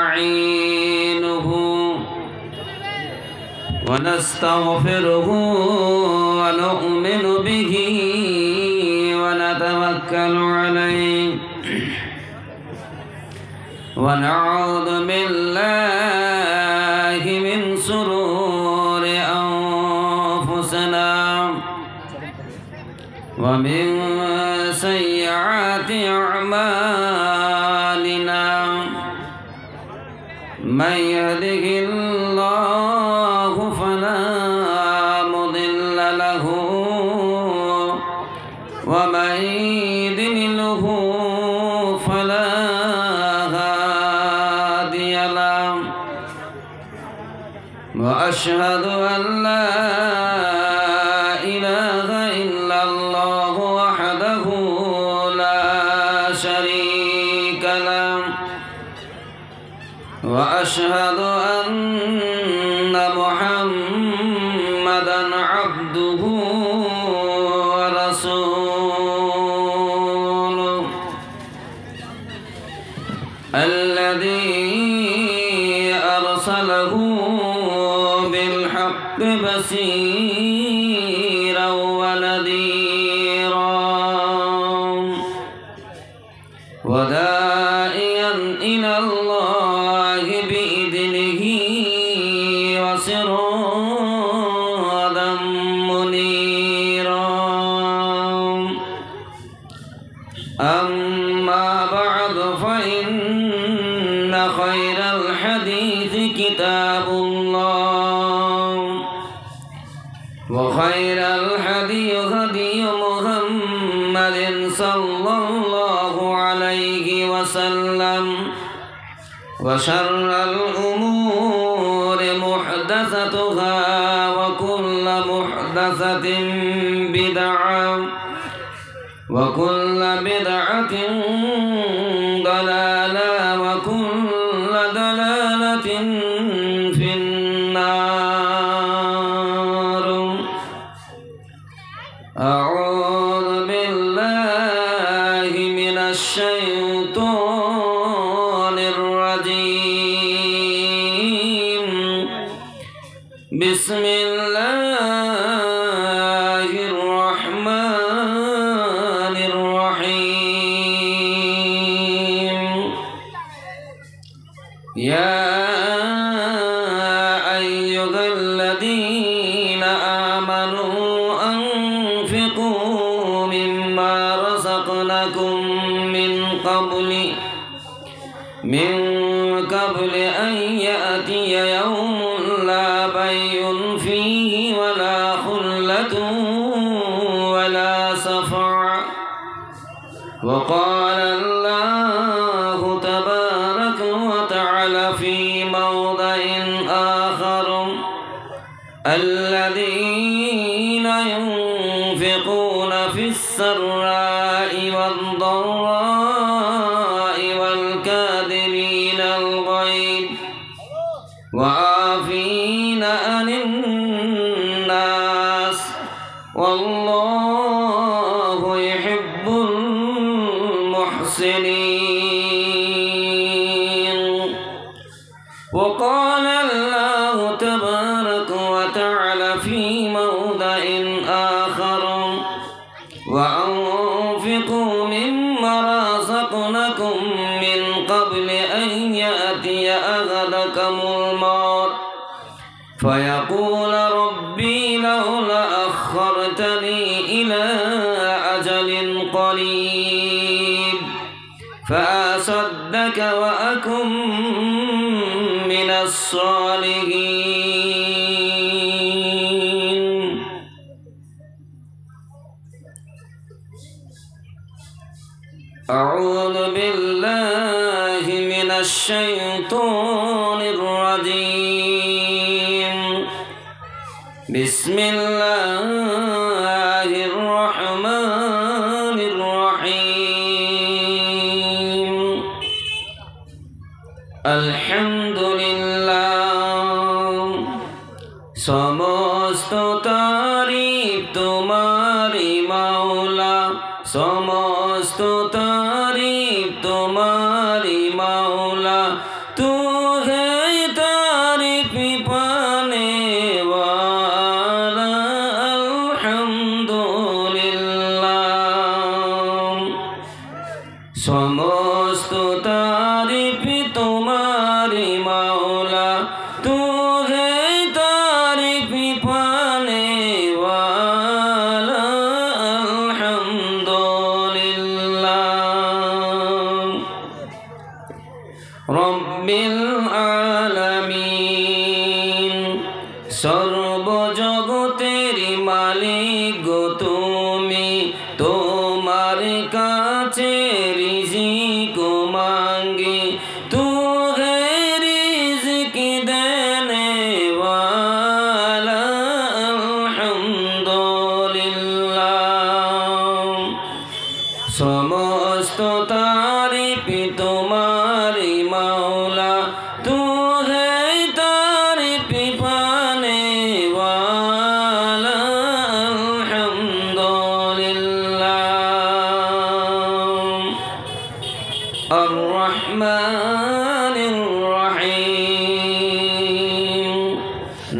ونستعينه ونستغفره ونؤمن به ونتوكل عليه ونعوذ بالله من شرور أنفسنا ومن سيئات أعمالنا من يهده الله فلا مضل له ومن يضلله فلا هادي له وأشهد أن لا إله إلا الله وحده لا شريك له وأشهد أن محمدًا عبده ورسوله الذي أرسله بالحق بشيرًا ونذيرًا وداعيًا إلى الله بإذنه وسراجًا منيرًا أما بعد فإن خير الحديث كتاب الله وخير الهدي هدي محمد صلى الله عليه وسلم وشر الأمور محدثتها وكل محدثة بدعة وكل بدعة ضلالة وكل ضلالة في النار أعوذ بالله من الشيطان الرجيم بسم الله الرحمن الرحيم يا أيها الذين آمنوا أنفقوا مما رزقناكم من قبل أن يأتي يوم لا بيع فيه ولا خلة ولا شفاعة وقال الله تبارك وتعالى في موضع آخر الذين ينفقون في السراء والضراء والكاظمين الغيظ وعافين عن الناس والله يحب المحسنين وقال الله تبارك وتعالى في موضع آخر وأنفقوا مما رزقناكم من قبل أن يأتي أحدكم الموت فيقول ربي لولا أخرتني إلى أجل قريب فأصدق وأكن من الصالحين أعوذ بالله من الشيطان الرجيم بسم الله الرحمن الرحيم الحمد لله সমস্ত তারিফ তোমারই মাওলা সমস্ত তারিফ তোমারই মাওলা तारीफ तुम्हारी मौला तू है तारीफ पाने वाला अल्हम्दुलिल्लाह रब्बिल आलामीन सर्वजगतेरि मालिक गो तुमी तोमार काछे रिजिक मांगी तू है रिजिक देने वाला अल्हम्दुलिल्लाह समस्त तारीफ तुम्हारी मौला तू है तारीफ पाने वाला अल्हम्दुलिल्लाह अर्रहमानिर रहीम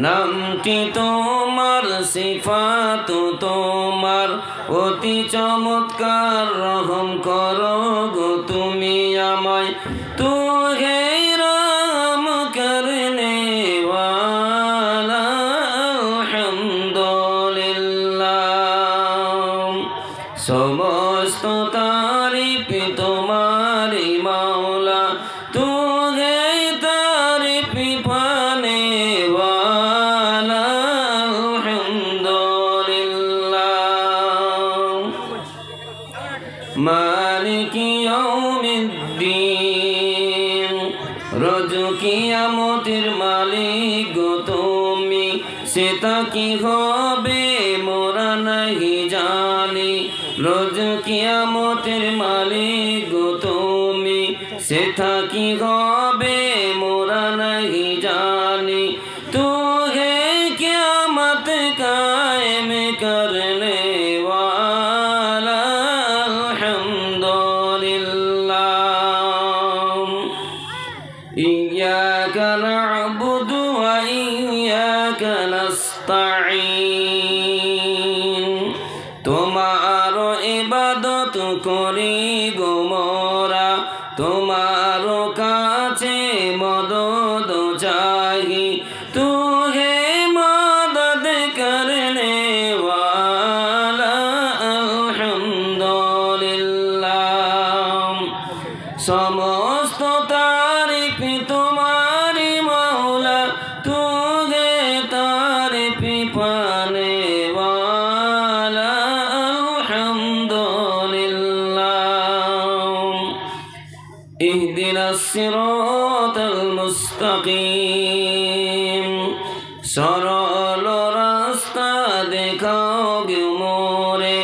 नामटी तोमार सिफात तोमार অতি চমৎকার রহম করো গো তুমি আমায় তু হে রহম করনে ওয়ালা আলহামদুলিল্লাহ সমস্ত তারিফ তোমারি মাওলা তু হে তারিফ পানে ওয়ালা मालिक यौमिद्दीन रोज कियामतेर मालिक गो तुमी सेता कि होबे मोरा नहीं जानी रोज कियामतेर मालिक गो तुमी सेता कि होबे मोरा नहीं जानी तू है कियामत कायम करने वाला إياك نعبد وإياك نستعين तुम्हारो इबादत करी गो मोरा तुम्हारो काछे मदद चाही तू है मदद करने वाला अल्हम्दुलिल्लाह समस्त तारीफ तुम्हारी मौला तू है तारीफ पाने वाला अल्हम्दुलिल्लाह इहदिनास सिरातल मुस्तकीम सरल रास्ता देखाओ गो मोरे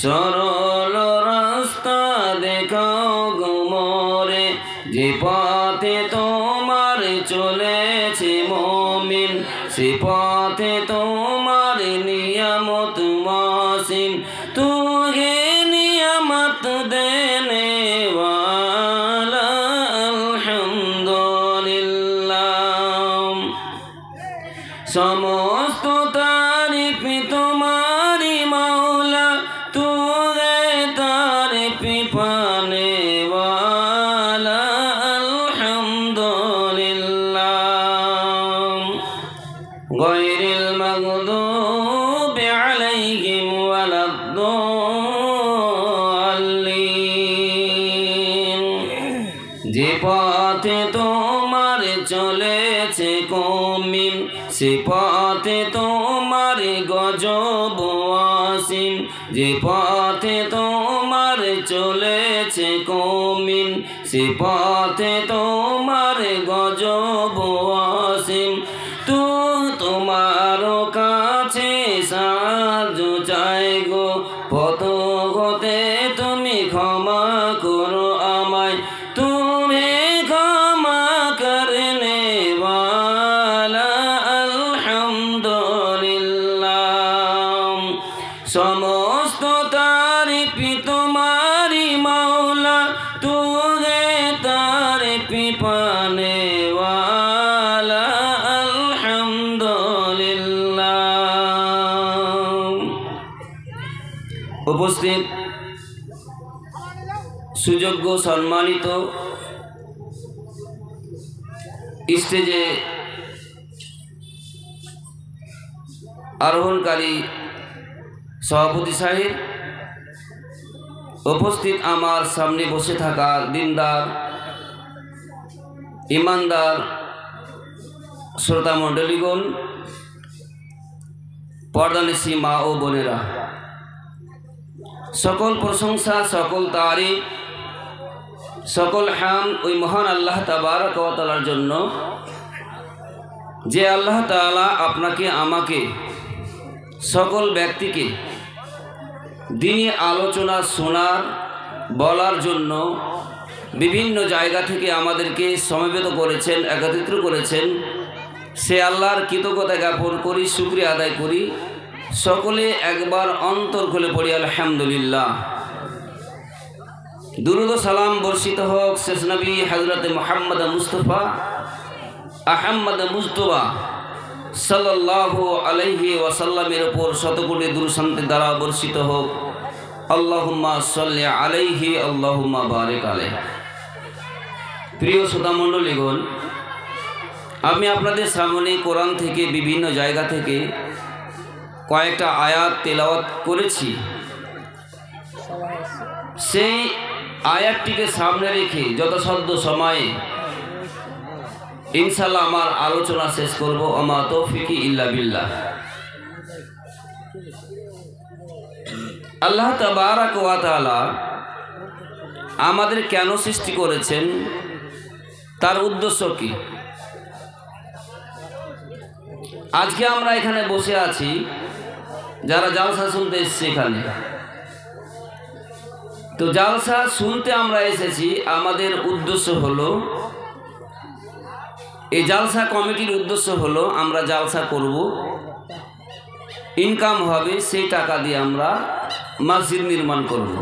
सरल रास्ता देखाओ गो मोरे जे पथे तोमार चलेछे मोमिन से पथे तोमार नियामत मासिन तू हे नियामत देने वाला अल्हम्दुलिल्लाह समस्त तारीफ तुम्हारी मौला तू है तारीफ पाने वाला गैरिल मग़दूबि अलैहिम वलद्दल्लीन जे पथे तोमार चलेछे कौमिन से पथे तोमार गजब आसिम जे पथे तोमार चलेछे कौमिन से पथे तोमार गजब आसिम तू तुम्हारो काछे साहाय्य चाই गो पथ हते तुमी क्षमा करो आमाय तुमी क्षमा करने वाला अल्हम्दुलिल्लाह समस्त तारीफ तुम्हारी मौला तू है तारीफ पाने वाला उपस्थित सुयोग्य सम्मानित স্টেজে আরোহণকারী সভাপতি সাহেব, উপস্থিত আমার সামনে বসে থাকা দিনদার ইমানদার শ্রোতা মণ্ডলীগণ, পর্দানিশী মা ও বোনেরা, সকল প্রশংসা, সকল তারিফ, সকল হাম ওই মহান আল্লাহ তাবারক ওয়া তাআলার জন্য, যে আল্লাহ তাআলা আপনাকে আমাকে সকল ব্যক্তিকে দিনী আলোচনা শোনার বলার জন্য বিভিন্ন জায়গা থেকে আমাদেরকে সমবেত করেছেন, একত্রিত করেছেন। সে আল্লাহর কৃতজ্ঞতা জ্ঞাপন করি, শুকরিয়া আদায় করি। সকলে একবার অন্তর খুলে পড়ি আলহামদুলিল্লাহ। দুরুদ ও সালাম বর্ষিত হোক শেষ নবী হযরত মুহাম্মদ মুস্তাফা আহমদ মুজতবা সাল্লাল্লাহু আলাইহি ওয়াসাল্লামের উপর শতকোটি দুরূদ শান্তি দ্বারা বর্ষিত হোক। আল্লাহুম্মা সাল্লি আলাইহি আল্লাহুম্মা বারিক আলাইহি। প্রিয় শ্রোতা মণ্ডলীগণ, আমি আপনাদের সামনে কোরআন থেকে বিভিন্ন জায়গা থেকে কয়েকটা আয়াত তেলাওয়াত করেছি। সেই আয়াতটিকে সামনে রেখে যথাসাধ্য সময়ে ইনশাআল্লাহ আমার আলোচনা শেষ করব। আমা তৌফিকি ইল্লা বিল্লাহ। আল্লাহ তাবারক ওয়া তাআলা আমাদের কেন সৃষ্টি করেছেন, তার উদ্দেশ্য কি? আজকে আমরা এখানে বসে আছি, যারা জালসা শুনতে এসেছি এখানে, তো জালসা শুনতে আমরা এসেছি। আমাদের উদ্দেশ্য হলো, এই জালসা কমিটির উদ্দেশ্য হলো আমরা জালসা করব, ইনকাম হবে, সেই টাকা দিয়ে আমরা মসজিদ নির্মাণ করব।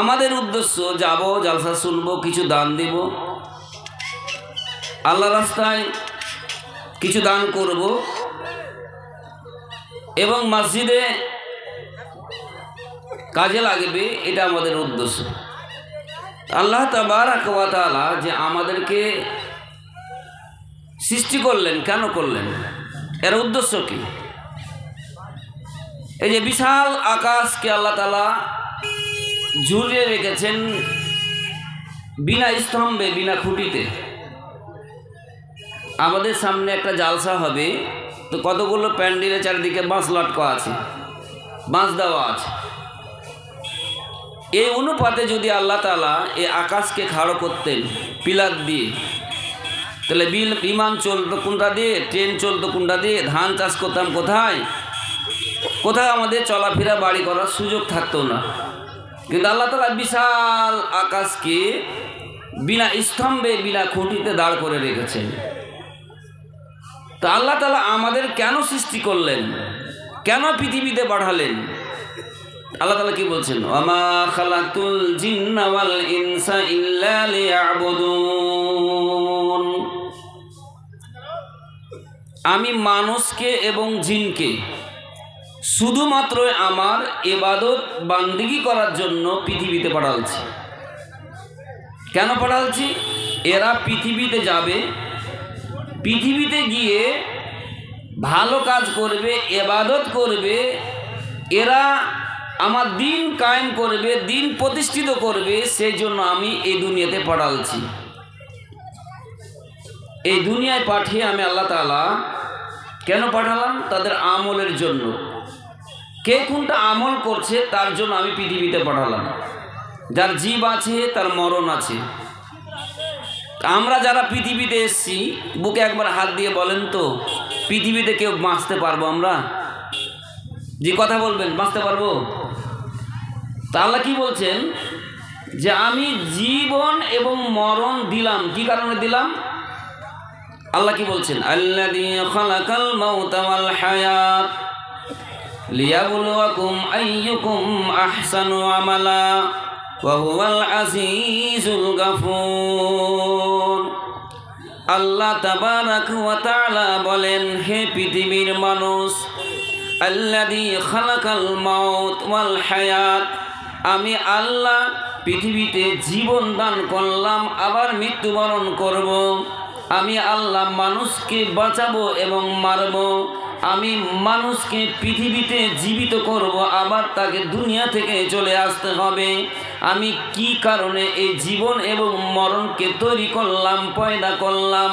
আমাদের উদ্দেশ্য যাব, জালসা শুনবো, কিছু দান দিব, আল্লাহ রাস্তায় কিছু দান করব এবং মসজিদে কাজে লাগবে, এটা আমাদের উদ্দেশ্য। আল্লাহ তাবারক ওয়া তাআলা যে আমাদেরকে সৃষ্টি করলেন, কেন করলেন, এর উদ্দেশ্য কি? এই যে বিশাল আকাশকে আল্লাহ তাআলা ঝুলিয়ে রেখেছেন বিনা স্তম্ভে, বিনা খুঁটিতে। আমাদের সামনে একটা জালসা হবে, তো কতগুলো প্যান্ডেলের চারিদিকে বাঁশ লটকা আছে, বাঁশ দেওয়া আছে। এই অনুপাতে যদি আল্লাহ তাআলা এই আকাশকে খাড়ো করতেন পিলার দিয়ে, তাহলে বিমান চলতো কোনটা দিয়ে, ট্রেন চলতো কোনটা দিয়ে, ধান চাষ করতাম কোথায়, কোথায় আমাদের চলাফেরা বাড়ি করার সুযোগ থাকতো না। কিন্তু আল্লাহ তাআলা বিশাল আকাশকে বিনা স্তম্ভে, বিনা খুঁটিতে দাঁড় করে রেখেছেন। তা আল্লাহ তাআলা আমাদের কেন সৃষ্টি করলেন, কেন পৃথিবীতে পাঠালেন? আল্লাহ তাআলা কি বলছেন? ওয়ামা খালাকুল জিন্না ওয়াল ইনসা ইল্লা লিয়াবুদুন। আমি মানুষকে এবং জিনকে শুধুমাত্র আমার ইবাদত বান্দিগি করার জন্য পৃথিবীতে পাঠাচ্ছি। কেন পাঠাচ্ছি? এরা পৃথিবীতে যাবে, পৃথিবীতে গিয়ে ভালো কাজ করবে, ইবাদত করবে, এরা আমার দিন কায়েম করবে, দিন প্রতিষ্ঠিত করবে। সেই জন্য আমি এই দুনিয়াতে পাঠাচ্ছি। এই দুনিয়ায় পাঠিয়ে আমি আল্লাহ তাআলা কেন পাঠালাম? তাদের আমলের জন্য। কে কোনটা আমল করছে তার জন্য আমি পৃথিবীতে পাঠালাম। যার জীব আছে তার মরণ আছে। আমরা যারা পৃথিবীতে এসেছি, বুকে একবার হাত দিয়ে বলেন তো, পৃথিবীতে কেউ বাঁচতে পারবো আমরা? যে কথা বলবেন, বাঁচতে পারবো? তা আল্লাহ কি বলছেন? যে আমি জীবন এবং মরণ দিলাম। কি কারণে দিলাম? আল্লাহ কি বলছেন? আল্লাযী খালাকাল মাউতা ওয়াল হায়াত লিয়াবলুয়াকুম আইয়ুকুম আহসানু আমালা ওয়া হুয়াল আজিজুল গাফুর। আল্লাহ তাবারাক ওয়া তাআলা বলেন, হে পৃথিবীর মানুষ, আল্লাযী খালাকাল মাউত ওয়াল হায়াত, আমি আল্লাহ পৃথিবীতে জীবন দান করলাম, আবার মৃত্যুবরণ করব। আমি আল্লাহ মানুষকে বাঁচাবো এবং মারব। আমি মানুষকে পৃথিবীতে জীবিত করব, আবার তাকে দুনিয়া থেকে চলে আসতে হবে। আমি কি কারণে এই জীবন এবং মরণকে তৈরি করলাম, পয়দা করলাম?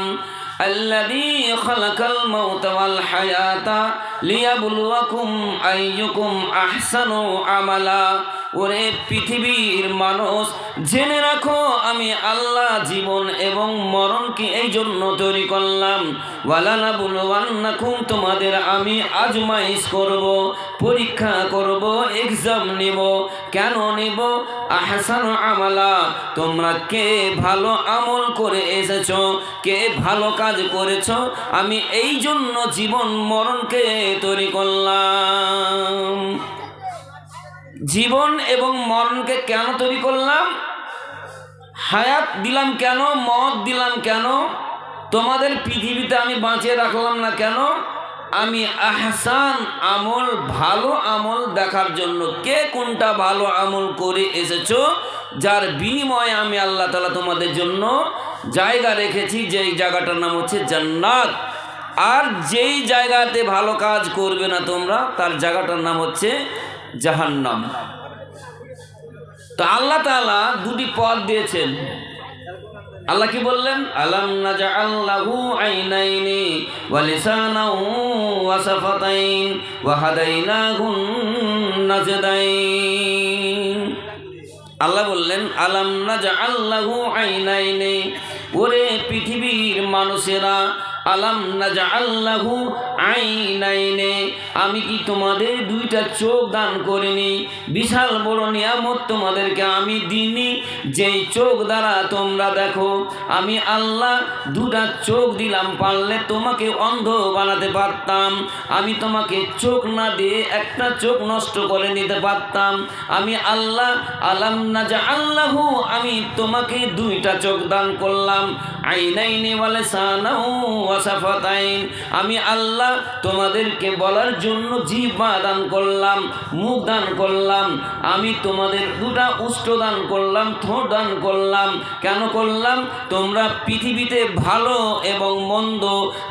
আল্লাযী খালাকাল মাউতা ওয়াল হায়াতা লিয়াবলুয়াকুম আইয়ুকুম আহসানু আমালা। ওরে পৃথিবীর মানুষ, জেনে রাখো আমি আল্লাহ জীবন এবং মরণকে এই জন্য তৈরি করলাম। ওয়ালানাবলুওয়ান্নাকুম, তোমাদের আমি আজমাইশ করব, পরীক্ষা করব, এক্সাম নেব। কেন নেব? আহসানু আমালা, তোমরা কে ভালো আমল করে এসেছো, কে ভালো কাজ করেছো, আমি এই জন্য জীবন মরণকে তৈরি করলাম। জীবন এবং মরণকে কেন তৈরি করলাম? হায়াত দিলাম কেন, মত দিলাম কেন, তোমাদের পৃথিবীতে আমি বাঁচিয়ে রাখলাম না কেন? আমি আহসান আমল, ভালো আমল দেখার জন্য। কে কোনটা ভালো আমল করে এসেছো, যার বিনিময়ে আমি আল্লাহ তাআলা তোমাদের জন্য জায়গা রেখেছি, যেই জায়গাটার নাম হচ্ছে জান্নাত। আর যেই জায়গাতে ভালো কাজ করবে না তোমরা, তার জায়গাটার নাম হচ্ছে জাহান্নাম। তো আল্লাহ তাআলা দুটি পথ দিয়েছেন। আল্লাহ কি বললেন? আলাম নাজআল লাহু আইনাইনি ওয়া লিসানান ওয়া শাফাতাইন ওয়া হাদাইনাহুন নাজদাইন। আল্লাহ বললেন আলাম নাজআল লাহু আইনাইনি, ওরে পৃথিবীর মানুষেরা, আলাম নাজআল লাহু আইনাইনি, আমি কি তোমাদের দুইটা চোখ দান করিনি? বিশাল বড় নিয়ামত তোমাদেরকে আমি দিইনি, যেই চোখ দ্বারা তোমরা দেখো। আমি আল্লাহ দুটা চোখ দিলাম, পারলে তোমাকে অন্ধ বানাতে পারতাম। আমি তোমাকে চোখ না দিয়ে একটা চোখ নষ্ট করে নিতে পারতাম। আমি আল্লাহ আলাম নাজআল লাহু, আমি তোমাকে দুইটা চোখ দান করলাম। আইনাইনি ওয়া লিসানান ওয়া শাফাতাইন, আমি আল্লাহ তোমাদেরকে বলার জন্য জিহ্বা দান করলাম, মুখ দান করলাম। আমি তোমাদের দুটা উষ্ঠ দান করলাম, ঠোঁট দান করলাম। কেন করলাম? তোমরা পৃথিবীতে ভালো এবং মন্দ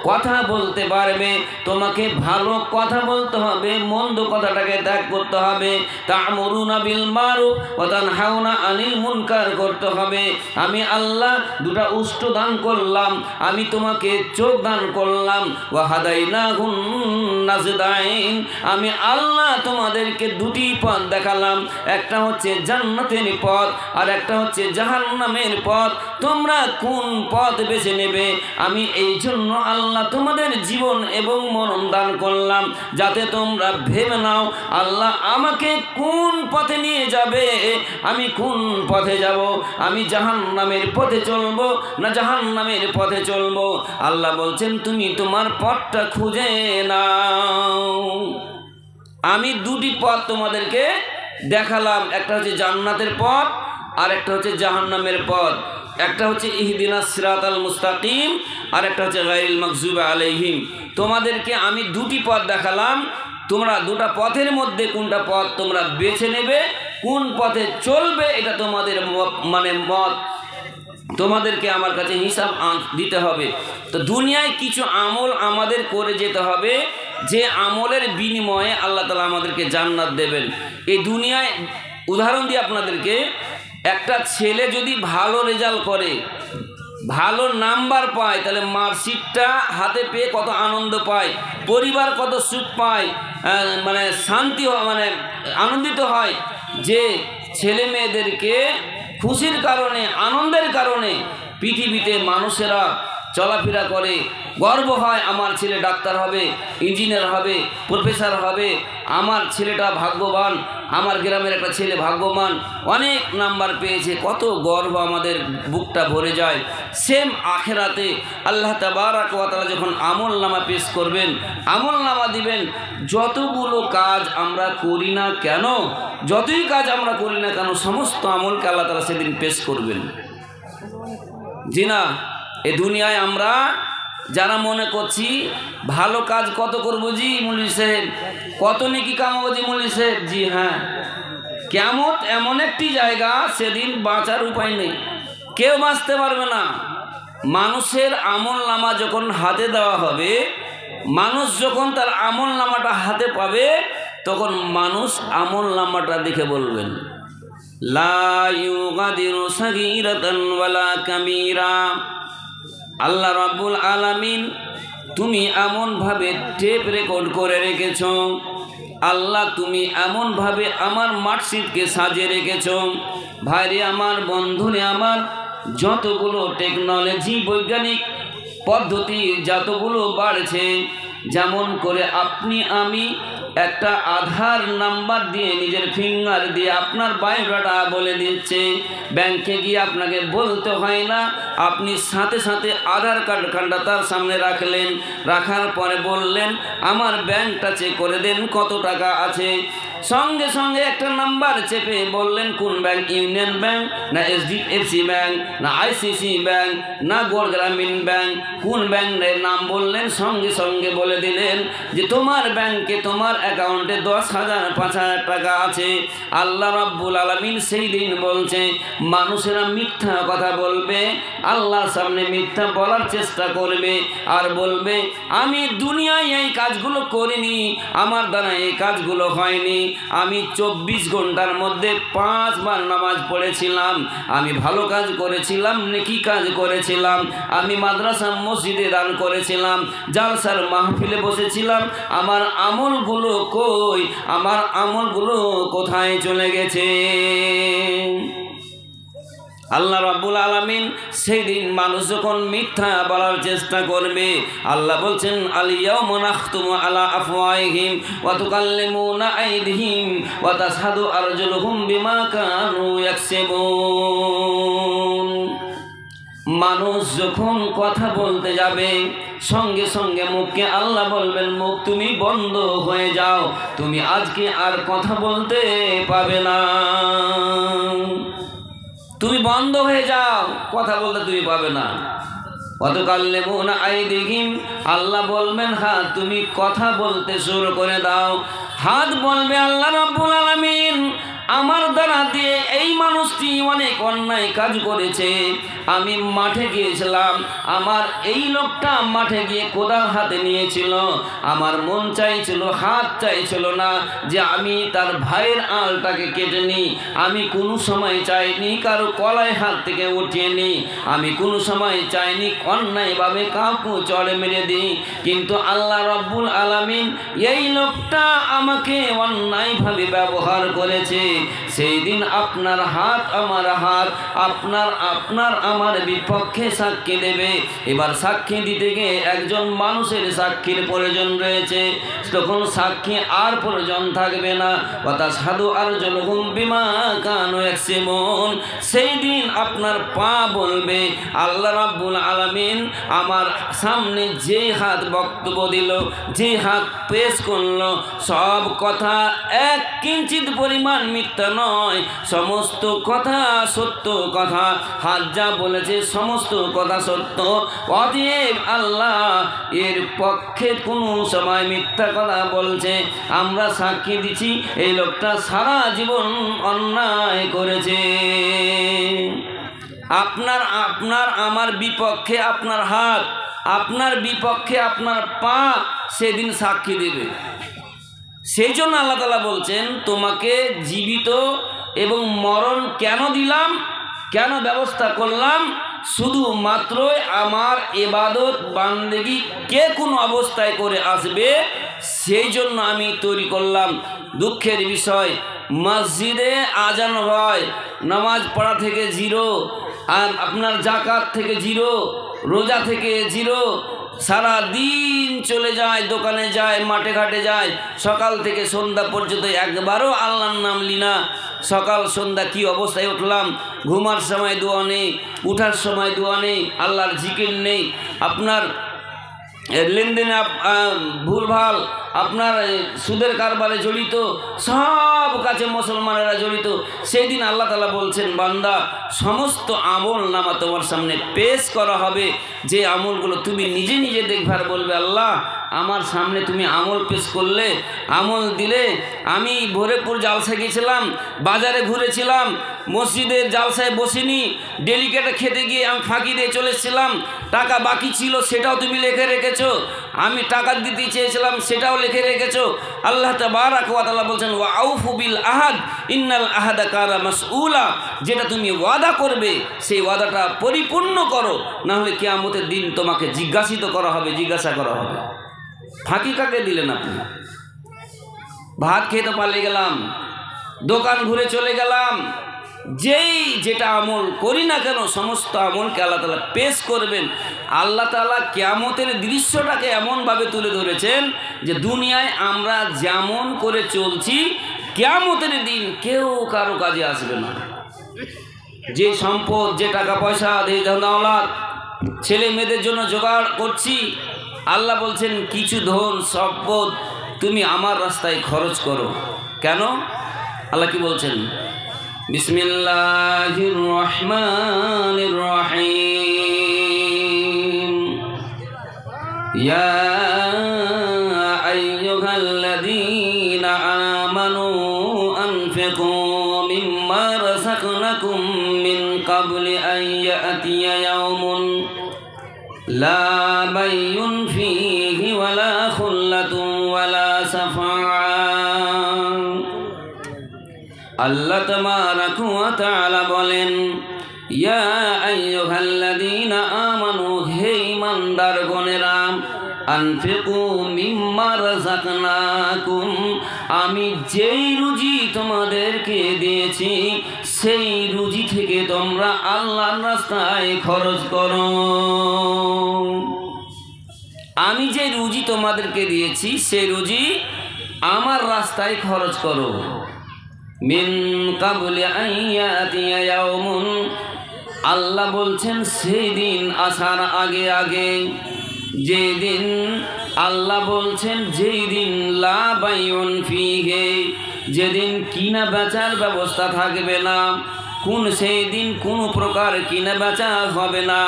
কথা বলতে পারবে। তোমাকে ভালো কথা বলতে হবে, মন্দ কথাটাকে ত্যাগ করতে হবে। তা'মুরুনা বিল মারুফ ওয়া তানহাউনা আনিল মুনকার করতে হবে। আমি আল্লাহ দুটা উষ্ঠ দান করলাম, আমি তোমাকে চোখ দান করলাম। ওয়া হাদাইনাহুন নাজদাইন, আমি আল্লাহ তোমাদেরকে দুটি পথ দেখালাম, একটা হচ্ছে জান্নাতের পথ আর একটা হচ্ছে জাহান্নামের পথ। তোমরা কোন পথ বেছে নেবে? আমি এই জন্য আল্লাহ তোমাদের জীবন এবং মরণ দান করলাম, যাতে তোমরা ভেবে নাও আল্লাহ আমাকে কোন পথে নিয়ে যাবে, আমি কোন পথে যাব। আমি জাহান্নামের পথে চলবো না জাহান্নামের পথে চলবো? আল্লাহ বলছেন তুমি তোমার পথটা খুঁজে নাও। আমি দুটি পথ তোমাদেরকে দেখালাম, একটা হচ্ছে জান্নাতের পথ আর একটা হচ্ছে জাহান্নামের পথ। একটা হচ্ছে ইহদিনাস সিরাতাল মুস্তাকিম আর একটা হচ্ছে গায়রিল মাগযুবি আলাইহিম। তোমাদেরকে আমি দুটি পথ দেখালাম, তোমরা দুটা পথের মধ্যে কোনটা পথ তোমরা বেছে নেবে, কোন পথে চলবে, এটা তোমাদের মত। তোমাদেরকে আমার কাছে হিসাব দিতে হবে। তো দুনিয়ায় কিছু আমল আমাদের করে যেতে হবে, যে আমলের বিনিময়ে আল্লাহ তাআলা আমাদেরকে জান্নাত দেবেন। এই দুনিয়ায় উদাহরণ দিই আপনাদেরকে, একটা ছেলে যদি ভালো রেজাল্ট করে, ভালো নাম্বার পায়, তাহলে মার্কশিটটা হাতে পেয়ে কত আনন্দ পায়, পরিবার কত সুখ পায়, মানে শান্তি, মানে আনন্দিত হয়। যে ছেলে মেয়েদেরকে খুশির কারণে, আনন্দের কারণে পৃথিবীতে মানুষেরা চলাফেরা করে, গর্ব হয় আমার ছেলে ডাক্তার হবে, ইঞ্জিনিয়ার হবে, প্রফেসর হবে, আমার ছেলেটা ভাগ্যবান, আমার গ্রামের একটা ছেলে ভাগ্যবান, অনেক নাম্বার পেয়েছে, কত গর্ব, আমাদের বুকটা ভরে যায়। সেম আখেরাতে আল্লাহ তাবারক ওয়া তাআলা যখন আমলনামা পেশ করবেন, আমলনামা দিবেন, যতগুলো কাজ আমরা করি না কেন, যতই কাজ আমরা করি না কেন, সমস্ত আমলকে আল্লাহ তাআলা সেদিন পেশ করবেন। জি না, এ দুনিয়ায় আমরা যারা মনে করছি ভালো কাজ কত করবো, জি মৌলভী সাহেব, কত নেকি কামাবো, জি মৌলভী সাহেব, জি হ্যাঁ, কিয়ামত এমন একটি জায়গা, সেদিন বাঁচার উপায় নেই, কেউ বাঁচতে পারবে না। মানুষের আমল নামা যখন হাতে দেওয়া হবে, মানুষ যখন তার আমল নামাটা হাতে পাবে, তখন মানুষ আমল নামাটা দেখে বলবেন লা ইউগাদিরু সাগীরাতান ওয়ালা কাবীরা। আল্লাহ রাব্বুল আলামিন তুমি এমনভাবে টেপ রেকর্ড করে রেখেছ, আল্লাহ তুমি এমনভাবে আমার মার্কশিটকে সাজিয়ে রেখেছ। ভাইরে আমার, বন্ধুরে আমার, যতগুলো টেকনোলজি বৈজ্ঞানিক পদ্ধতি যতগুলো বাড়ছে, যেমন করে আপনি আমি একটা আধার নাম্বার দিয়ে নিজের ফিঙ্গার দিয়ে আপনার বায়োডাটা বলে দিচ্ছে, ব্যাংকে গিয়ে আপনাকে বলতে হয় না, আপনি সাথে সাথে আধার কার্ডটা তার সামনে রাখলেন, রাখার পরে বললেন আমার ব্যাংকটা চেক করে দেন কত টাকা আছে, সঙ্গে সঙ্গে একটা নাম্বার চেপে বললেন কোন ব্যাংক, ইউনিয়ন ব্যাংক না HDFC ব্যাংক না ICICI ব্যাংক না গোল্ড গ্রামীণ ব্যাংক, কোন ব্যাংকের নাম বললেন, সঙ্গে সঙ্গে বলে দিলেন যে তোমার ব্যাংকে তোমার অ্যাকাউন্টে 10,000 5,000 টাকা আছে। আল্লাহ রাব্বুল আলামিন সেই দিন বলছে মানুষেরা মিথ্যা কথা বলবে, আল্লাহর সামনে মিথ্যা বলার চেষ্টা করবে আর বলবে আমি দুনিয়ায় এই কাজগুলো করিনি, আমার দ্বারা এই কাজগুলো হয়নি, আমি 24 ঘন্টার মধ্যে 5 বার নামাজ পড়েছিলাম, আমি ভালো কাজ করেছিলাম, নেকি কাজ করেছিলাম, আমি মাদ্রাসা মসজিদে দান করেছিলাম, জালসার মাহফিলে বসেছিলাম, আমার আমলগুলো কই, আমার আমলগুলো কোথায় চলে গেছে? আল্লাহ রাব্বুল আলামিন সেই দিন মানুষ যখন মিথ্যা বলার চেষ্টা করবে, আল্লাহ বলছেন আল ইয়াউমা নাখতুমু আলা আফওয়াহিহিম ওয়া তুকাল্লিমুনা আইদিহিম ওয়া তাশহাদু আরজুলুহুম বিমা কানু ইয়াকসিবুন। মানুষ যখন কথা বলতে যাবে, সঙ্গে সঙ্গে মুখকে আল্লাহ বলবেন মুখ তুমি বন্ধ হয়ে যাও, তুমি আজকে আর কথা বলতে পাবে না, তুমি বন্ধ হয়ে যাও, কথা বলতে তুমি পাবে না। ওয়াতুকাল্লিমুনা আইদিহিম, আল্লাহ বলবেন হাত তুমি কথা বলতে শুরু করে দাও। হাত বলবে আল্লাহ রাব্বুল আলামিন আমার দ্বারা দিয়ে এই মানুষটি অনেক অন্যায় কাজ করেছে, আমি মাঠে গিয়েছিলাম, আমার এই লোকটা মাঠে গিয়ে কোদাল হাতে নিয়েছিল, আমার মন চাইছিল, হাত চাইছিল না যে আমি তার ভাইয়ের আলটাকে কেটে নিই, আমি কোনো সময় চাইনি কারো কলায় হাত থেকে উঠিয়ে নিই, আমি কোনো সময় চাইনি অন্যায়ভাবে কাউকে চড়ে মেরে দিই, কিন্তু আল্লাহ রাব্বুল আলামিন এই লোকটা আমাকে অন্যায়ভাবে ব্যবহার করেছে, সেই দিন আপনার হাত আমার হাত, আপনার আমার বিপক্ষে সাক্ষী দেবে। এবার সাক্ষী দিতে গিয়ে একজন মানুষের সাক্ষীর প্রয়োজন রয়েছে, তখন সাক্ষী আর প্রয়োজন থাকবে না। ওয়াতাশহাদু আরজুলুহুম বিমা কানু ইয়াকসিবুন, সেই দিন আপনার পা বলবে আল্লাহ রাব্বুল আলামিন আমার সামনে যে হাত বক্তব্য দিল, যে হাত পেশ করলো, সব কথা এক কিঞ্চিত পরিমাণ মিথ্যা নয়, সমস্ত কথা সত্য কথা, হাত যা বলেছে সমস্ত কথা সত্য, অতএব আল্লাহ এর পক্ষে কোনো সময় মিথ্যা কথা বলছে, আমরা সাক্ষী দিচ্ছি এই লোকটা সারা জীবন অন্যায় করেছে। আপনার আমার বিপক্ষে আপনার হাত, আপনার বিপক্ষে আপনার পা সেদিন সাক্ষী দেবে। সেই জন্য আল্লাহ তাআলা বলছেন তোমাকে জীবিত এবং মরণ কেন দিলাম, কেন ব্যবস্থা করলাম, শুধুমাত্র আমার ইবাদত বান্দেগি কে কোন অবস্থায় করে আসবে সেই জন্য আমি তৈরি করলাম। দুঃখের বিষয় মসজিদে আজান হয়, নামাজ পড়া থেকে জিরো, আর আপনার জাকাত থেকে জিরো, রোজা থেকে জিরো, সারা দিন চলে যায়, দোকানে যায়, মাঠে ঘাটে যায়, সকাল থেকে সন্ধ্যা পর্যন্ত একবারও আল্লাহর নাম লি না। সকাল সন্ধ্যা কি অবস্থায় উঠলাম, ঘুমার সময় দোয়া নেই, উঠার সময় দোয়া নেই, আল্লাহর জিকির নেই, আপনার লেনদেনে ভুলভাল, আপনার সুদের কারবারে জড়িত, সব কাছে মুসলমানেরা জড়িত। সেই দিন আল্লাহ তাআলা বলছেন বান্দা সমস্ত আমল নামা তোমার সামনে পেশ করা হবে, যে আমলগুলো তুমি নিজে নিজে দেখবার বলবে আল্লাহ আমার সামনে তুমি আমল পেশ করলে, আমল দিলে। আমি ভোরেপুর জালসায় গিয়েছিলাম, বাজারে ঘুরেছিলাম, মসজিদের জালসায় বসিনি, ডেলিকেটে খেতে গিয়ে আমি ফাঁকি দিয়ে চলে এসেছিলাম। টাকা বাকি ছিল সেটাও তুমি লিখে রেখেছো, আমি টাকা দিতে চেয়েছিলাম সেটাও লিখে রেখেছো। আল্লাহ তাবারাক ওয়া তাআলা বলছেন ওয়া আউফু বিল আহাদ ইন্নাল আহাদা কানা মাসউলা, যেটা তুমি ওয়াদা করবে সেই ওয়াদাটা পরিপূর্ণ করো, না হলে কিয়ামতের দিন তোমাকে জিজ্ঞাসা করা হবে। ফাঁকি কাকে দিলেন আপনি? ভাত খেতে পালিয়ে গেলাম, দোকান ঘুরে চলে গেলাম, যেই যেটা আমল করি না কেন সমস্ত আমলকে আল্লাহ তাআলা পেশ করবেন। আল্লাহ তাআলা কিয়ামতের দৃশ্যটাকে এমনভাবে তুলে ধরেছেন যে দুনিয়ায় আমরা যেমন করে চলছি কিয়ামতের দিন কেউ কারো কাজে আসবে না। যে সম্পদ, যে টাকা পয়সা, যে ধনদৌলত ছেলে মেয়েদের জন্য জোগাড় করছি, আল্লাহ বলছেন কিছু ধন সম্পদ তুমি আমার রাস্তায় খরচ করো। কেন? আল্লাহ কি বলছেন? বিসমিল্লাহির রহমানির রহিম। ইয়া আইয়ুহাল্লাযীনা আমানু আনফিকু মিম্মা রাযাকনাকুম মিন ক্বাবলি আন ইয়াতিয়া ইয়াওমুন লা বাইউন ফীহি ওয়ালা খুল্লাতুন ওয়ালা শাফাআ। আল্লাহ তাবারাকা ওয়া তাআলা বলেন, ইয়া আইয়ুহাল্লাযীনা আমানু, হে ঈমানদারগণেরা, আনফিকু মিম্মা রাযাকনাকুম, আমি যেই রুজি তোমাদেরকে দিয়েছি সেই রুজি থেকে তোমরা আল্লাহর রাস্তায় খরচ করো। আমি যে রুজি তোমাদেরকে দিয়েছি সেই রুজি আমার রাস্তায় খরচ করো। মিন ক্বাবলি আন ইয়াতিয়া ইয়াওমুন, আল্লাহ বলছেন সেই দিন আসার আগে আগে, যেদিন আল্লাহ বলছেন যেই দিন লা বাইউন ফীহি, যেদিন কিনা বেচার ব্যবস্থা থাকবে না। কোন সেই দিন কোনো প্রকার কিনা বেচা হবে না।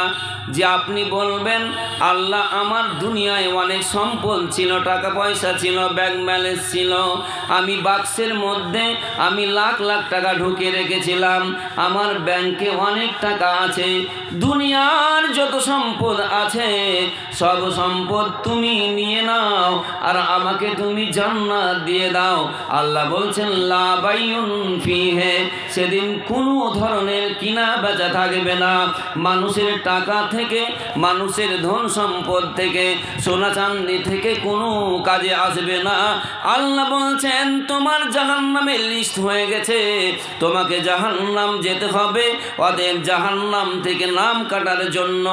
যে আপনি বলবেন আল্লাহ আমার দুনিয়ায় অনেক সম্পদ ছিল, টাকা পয়সা ছিল, ব্যাংক ব্যালেন্স ছিল, আমি বাক্সের মধ্যে আমি লাখ লাখ টাকা ঢুকিয়ে রেখেছিলাম, আমার ব্যাংকে অনেক টাকা আছে, দুনিয়ার যত সম্পদ আছে সব সম্পদ তুমি নিয়ে নাও আর আমাকে তুমি জান্নাত দিয়ে দাও। আল্লাহ বলছেন লা বাইউন ফীহি, সেদিন কোনো ধরনের কিনা বেচা থাকবে না। মানুষের টাকা থেকে, মানুষের ধন সম্পদ থেকে, সোনা চাঁদি থেকে কোনো কাজে আসবে না। আল্লাহ বলছেন তোমার জাহান্নামের লিস্ট হয়ে গেছে, তোমাকে জাহান্নাম যেতে হবে, অতএব জাহান্নাম থেকে নাম কাটার জন্য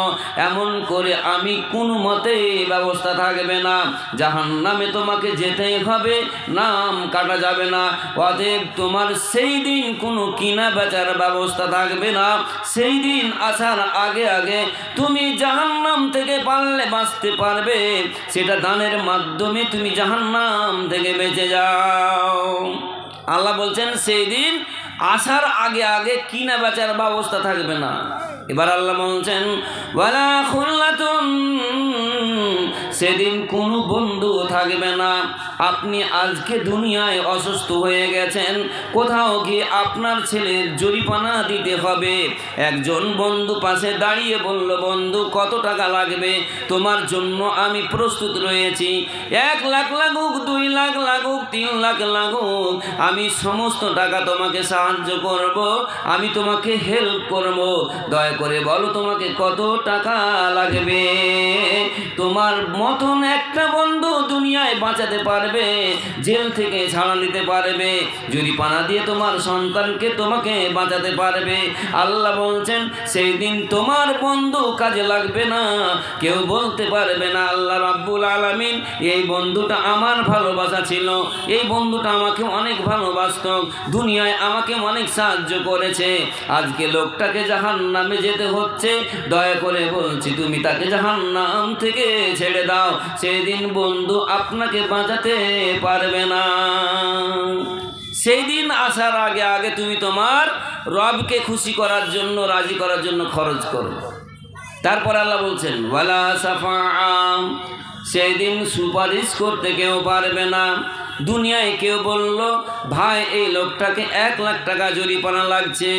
এমন করে আমি কোনো মতে ব্যবস্থা থাকবে না, জাহান্নামে তোমাকে যেতেই হবে, নাম কাটা যাবে না। অতএব তোমার সেই দিন কোনো কিনা বেচার ব্যবস্থা থাকবে না। সেই দিন আসার আগে আগে তুমি জাহান্নাম থেকে পারলে বাঁচতে পারবে, সেটা দানের মাধ্যমে তুমি জাহান্নাম থেকে বেঁচে যাও। আল্লাহ বলছেন সেই দিন আসার আগে আগে কিনা বেচার ব্যবস্থা থাকবে না। এবার আল্লাহ বলছেন ওয়ালা খুল্লাতুন, সেদিন কোনো বন্ধু থাকবে না। আপনি আজকে দুনিয়ায় অসুস্থ হয়ে গেছেন, কোথাও গিয়ে আপনার ছেলের জরিমানা দিতে হবে, একজন বন্ধু পাশে দাঁড়িয়ে বলল বন্ধু কত টাকা লাগবে, তোমার জন্য আমি প্রস্তুত রয়েছি, 1 লাখ লাগুক, 2 লাখ লাগুক, 3 লাখ লাগুক, আমি সমস্ত টাকা তোমাকে সাহায্য করব, আমি তোমাকে হেল্প করব, দয়া করে বলো তোমাকে কত টাকা লাগবে। তোমার মতন একটা বন্ধু দুনিয়ায় বাঁচাতে পারবে, জেল থেকে ছাড়া নিতে পারবে, জরিমানা দিয়ে তোমার সন্তানকে তোমাকে বাঁচাতে পারবে। আল্লাহ বলছেন সেই দিন তোমার বন্ধু কাজে লাগবে না, কেউ বলতে পারবে না আল্লাহ রাব্বুল আলামিন এই বন্ধুটা আমার ভালোবাসা ছিল, এই বন্ধুটা আমাকে অনেক ভালোবাসত, দুনিয়ায় আমাকে অনেক সাহায্য করেছে, আজকে লোকটাকে জাহান্নামে যেতে হচ্ছে, দয়া করে বলছি তুমি তাকে জাহান্নাম থেকে ছেড়ে দাও। সেদিন বন্ধু আপনাকে বাঁচাতে পারবে না। সেই দিন আসার আগে আগে তুমি তোমার রবকে খুশি করার জন্য, রাজি করার জন্য খরচ করো। তারপর আল্লাহ বলছেন ওয়ালা শাফাআ, সেই দিন সুপারিশ করতে কেউ পারবে না। দুনিয়ায় কেউ বলল ভাই এই লোকটাকে 1 লাখ টাকা জরিমানা লাগছে,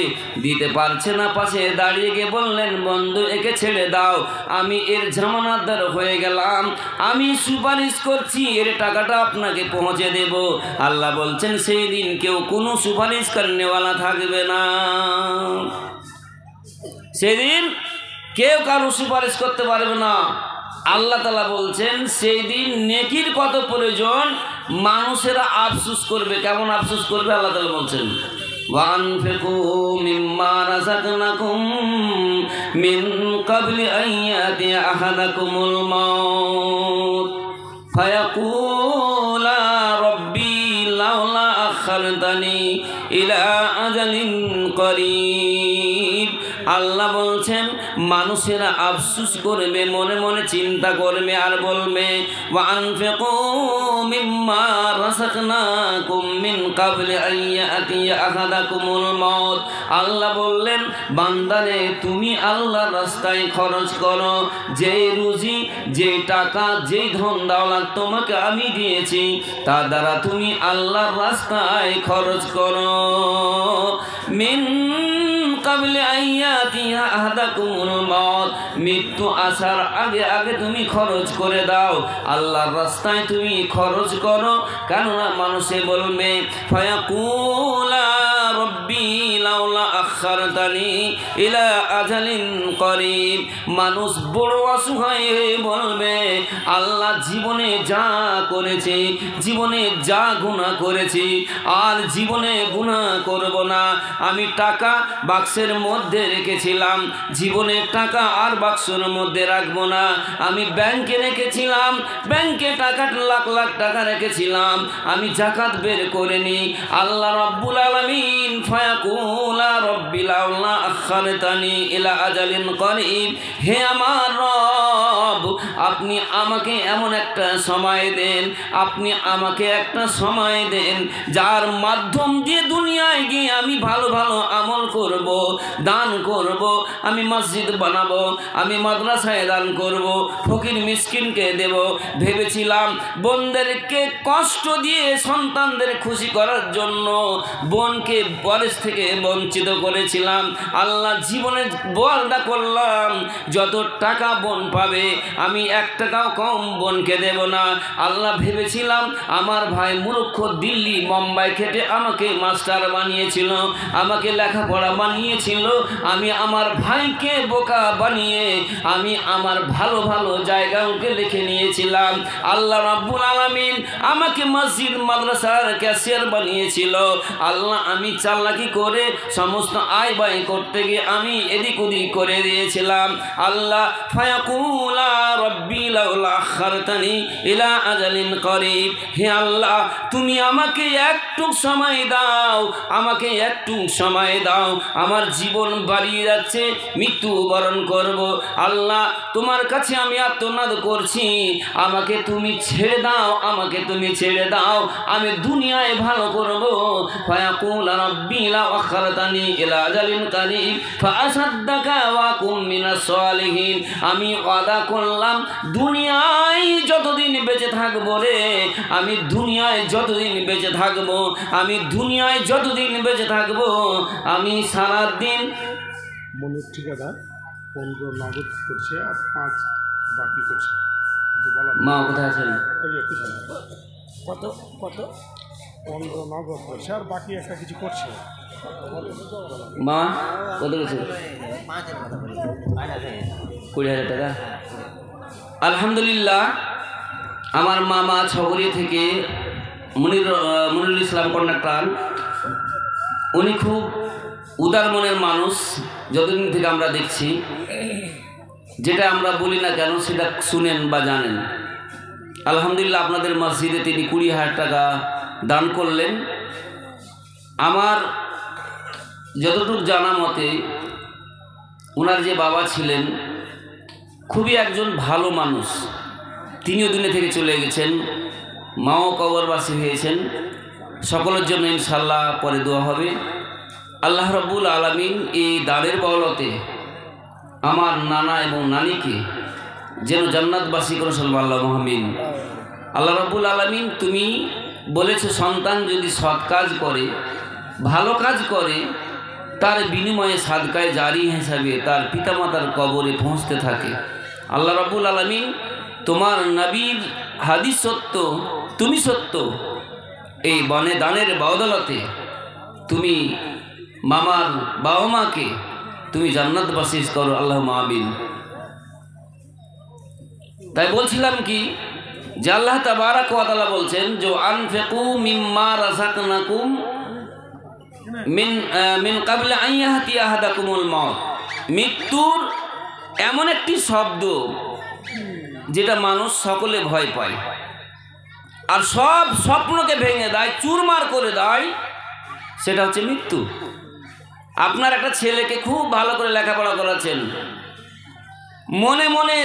দিতে পারছে না, পাশে দাঁড়িয়ে গিয়ে বললেন বন্ধু একে ছেড়ে দাও, আমি এর জামানতদার হয়ে গেলাম, আমি সুপারিশ করছি, এর টাকাটা আপনাকে পৌঁছে দেব। আল্লাহ বলছেন সেই দিন কেউ কোনো সুপারিশ করনেওয়ালা থাকবে না। সেদিন কেউ কারো সুপারিশ করতে পারবে না। আল্লাহ তাআলা বলছেন সেই দিন নেকির কত প্রয়োজন, মানুষেরা আফসোস করবে। কেমন আফসোস করবে আল্লাহ তাআলা বলছেন ওয়ানফিকু মিম্মা রাযাকনাকুম মিন ক্বাবলি আন ইয়াতিয়া আহাদাকুমুল মাউত ফায়াকুলা রব্বি লাউলা আখারতানি ইলা আজালিন করিব। আল্লাহ বলছেন মানুষেরা আফসোস করবে, মনে মনে চিন্তা করবে আর বলবে ওয়ানফিকু মিম্মা রাযাকনাকুম মিন ক্বাবলি আন ইয়াতিয়া আহাদাকুমুল মাউত। আল্লাহ বললেন বান্দারে তুমি আল্লাহর রাস্তায় খরচ করো, যে রুজি, যে টাকা, যে ধন দৌলত তোমাকে আমি দিয়েছি তা দ্বারা তুমি আল্লাহর রাস্তায় খরচ করো। মিন ক্বাবলি আন ইয়াতিয়া আহাদাকুমুল মাউত, মৃত্যু আসার আগে আগে তুমি খরচ করে দাও, আল্লাহর রাস্তায় তুমি খরচ করো। কেননা মানুষে বলবে ফায়াকুলা রব্বি লাউলা আখারতানি ইলা আজালিন করিব। মানুষ বড় অসহায় হয়ে বলবে আল্লাহ জীবনে যা করেছে, জীবনে যা গুনাহ করেছি আর জীবনে গুনাহ করব না। আমি টাকা বাক্সের মধ্যে রেখেছিলাম, জীবনে টাকা আর বাক্সের মধ্যে রাখবো না। আমি ব্যাংকে রেখেছিলাম, ব্যাংকে টাকা লাখ লাখ টাকা রেখেছিলাম, আমি যাকাত বের করে নি। আল্লাহ রাব্বুল আলামিন ফায়াকুলা রব্বি লাউলা আখারতানি ইলা আজালিন করিব, হে আমার রব আপনি আমাকে এমন একটা সময় দেন, আপনি আমাকে একটা সময় দেন যার মাধ্যম দিয়ে দুনিয়ায় গিয়ে আমি ভালো ভালো আমল করব, দান করব, আমি মসজিদ বানাবো, আমি মাদ্রাসায় দান করব, ফকির মিসকিনকে দেব। ভেবেছিলাম বোনদেরকে কষ্ট দিয়ে সন্তানদের খুশি করার জন্য বোনকে বয়স থেকে বঞ্চিত করেছিলাম। আল্লাহ জীবনে বলদা করলাম যত টাকা বোন পাবে আমি 1 টাকাও কম বোনকে দেব না। আল্লাহ ভেবেছিলাম আমার ভাই মূর্খ, দিল্লি মুম্বাই খেটে আমাকে মাস্টার বানিয়েছিল, আমাকে লেখাপড়া বানিয়েছিল, আমি আমার ভাইকে বোকা বানিয়ে আমি আমার ভালো ভালো জায়গাকে লিখে নিয়েছিলাম। আল্লাহ রাব্বুল আলামিন আমাকে মসজিদ মাদ্রাসার ক্যাশিয়ার বানিয়েছিল। আল্লাহ আমি চালাকি করে সমস্ত আয় ব্যয় করতে গিয়ে আমি এদিক ওদিক করে দিয়েছিলাম। আল্লাহ ফায়াকুলা রব্বি লাউলা আখারতানি ইলা আজালিন করিব, হে আল্লাহ তুমি আমাকে একটু সময় দাও, আমাকে একটু সময় দাও, আমার জীবন বাড়িয়ে যাচ্ছে, মৃত্যু বরণ করব। আল্লাহ তোমার কাছে আমি আর্তনাদ করছি, আমাকে তুমি ছেড়ে দাও, আমাকে তুমি ছেড়ে দাও, আমি দুনিয়ায় ভালো করব। ফায়াকুল রাব্বি লাউ আখারতানি ইলা আজালিন করিব ফাআসাদ্দাকা ওয়া কুম মিনাস সালিহিন। আমি ওয়াদা করলাম দুনিয়ায় যতদিন বেঁচে থাকবো রে, আমি দুনিয়ায় যতদিন বেঁচে থাকবো, আমি দুনিয়ায় যতদিন বেঁচে থাকবো আমি সারাদিন মনির ঠিকাদার 15 নগদ করছে আর 5 বাকি করছে। মা কোথায় আছেন? কত কত 15 নগদ করছে আর বাকি একটা কিছু করছে। মা কত করছে? 20,000 টাকা। আলহামদুলিল্লাহ আমার মামা ছগরিয়া থেকে মনিরুল ইসলাম কন্ডাক্টর, উনি খুব উদার মনের মানুষ। যতদিন থেকে আমরা দেখছি, যেটা আমরা বলি না কেন সেটা শুনেন বা জানেন। আলহামদুলিল্লাহ আপনাদের মসজিদে তিনি 20,000 টাকা দান করলেন। আমার যতটুকু জানা মতে ওনার যে বাবা ছিলেন খুবই একজন ভালো মানুষ, তিনিও দুনিয়া থেকে চলে গেছেন, মাও কবরবাসী হয়েছেন। সকলের জন্য ইনশাআল্লাহ পরে দোয়া হবে। আল্লাহ রাব্বুল আলামিন এই দানের বদৌলতে আমার নানা এবং নানিকে যেন জান্নাতবাসী করে আল্লাহ আমিন। আল্লাহ রাব্বুল আলামিন তুমি বলেছো সন্তান যদি সৎ কাজ করে, ভালো কাজ করে, তার বিনিময়ে সাদকায়ে জারি হিসাবে তার পিতামাতার কবরে পৌঁছতে থাকে। আল্লাহ রাব্বুল আলামিন তোমার নবীর হাদিস সত্য, তুমি সত্য, এই বনে দানের বদৌলতে তুমি মামার বাবা মাকে তুমি জান্নাতবাসী করো, আল্লাহুম্মা আমিন। তাই বলছিলাম কি যে আল্লাহ তাবারাক ওয়া তাআলা বলছেন যে আনফিকু মিম্মা রাযাকনাকুম মিন ক্বাবলি আন ইয়াতিয়া আহাদাকুমুল মাউত। মৃত্যুর এমন একটি শব্দ যেটা মানুষ সকলে ভয় পায় আর সব স্বপ্নকে ভেঙে দেয়, চুরমার করে দেয়, সেটা হচ্ছে মৃত্যু। আপনার একটা ছেলেকে খুব ভালো করে লেখাপড়া করাচ্ছেন, মনে মনে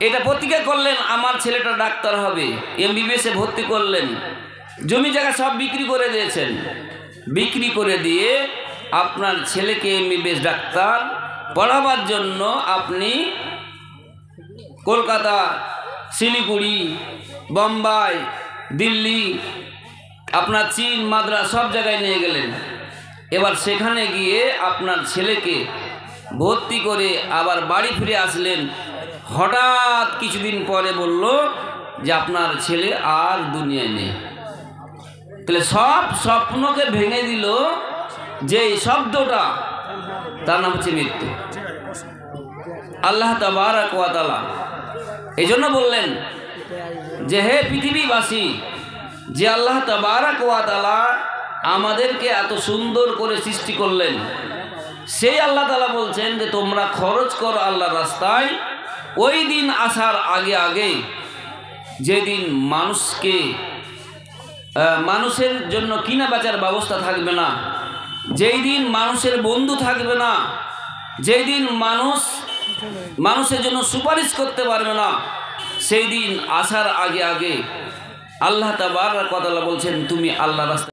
এটা প্রতিজ্ঞা করলেন আমার ছেলেটা ডাক্তার হবে, এমবিবিএসে ভর্তি করলেন, জমি জায়গা সব বিক্রি করে দিয়েছেন, বিক্রি করে দিয়ে আপনার ছেলেকে এমবিবিএস ডাক্তার পড়াবার জন্য আপনি কলকাতা, শিলিগুড়ি, বোম্বাই, দিল্লি, আপনার চীন, মাদ্রাজ সব জায়গায় নিয়ে গেলেন। এবার সেখানে গিয়ে আপনার ছেলেকে ভর্তি করে আবার বাড়ি ফিরে আসলেন। হঠাৎ কিছুদিন পরে বলল যে আপনার ছেলে আর দুনিয়ায় নেই। তাহলে সব স্বপ্নকে ভেঙে দিল যে শব্দটা, তার নাম হচ্ছে মৃত্যু। আল্লাহ তাবারাক ওয়া তাআলা এই জন্য বললেন যে হে পৃথিবীবাসী, যে আল্লাহ তাবারাক ওয়া তাআলা আমাদেরকে এত সুন্দর করে সৃষ্টি করলেন, সেই আল্লাহ তাআলা বলছেন যে তোমরা খরচ করো আল্লাহর রাস্তায় ওই দিন আসার আগে আগে, যেদিন মানুষের জন্য কিনা বেচার ব্যবস্থা থাকবে না, যেই দিন মানুষের বন্ধু থাকবে না, যেই দিন মানুষের জন্য সুপারিশ করতে পারবে না, সেই দিন আসার আগে আগে আল্লাহ তাবারাক ওয়া তাআলা বলছেন তুমি আল্লাহর রাস্তায়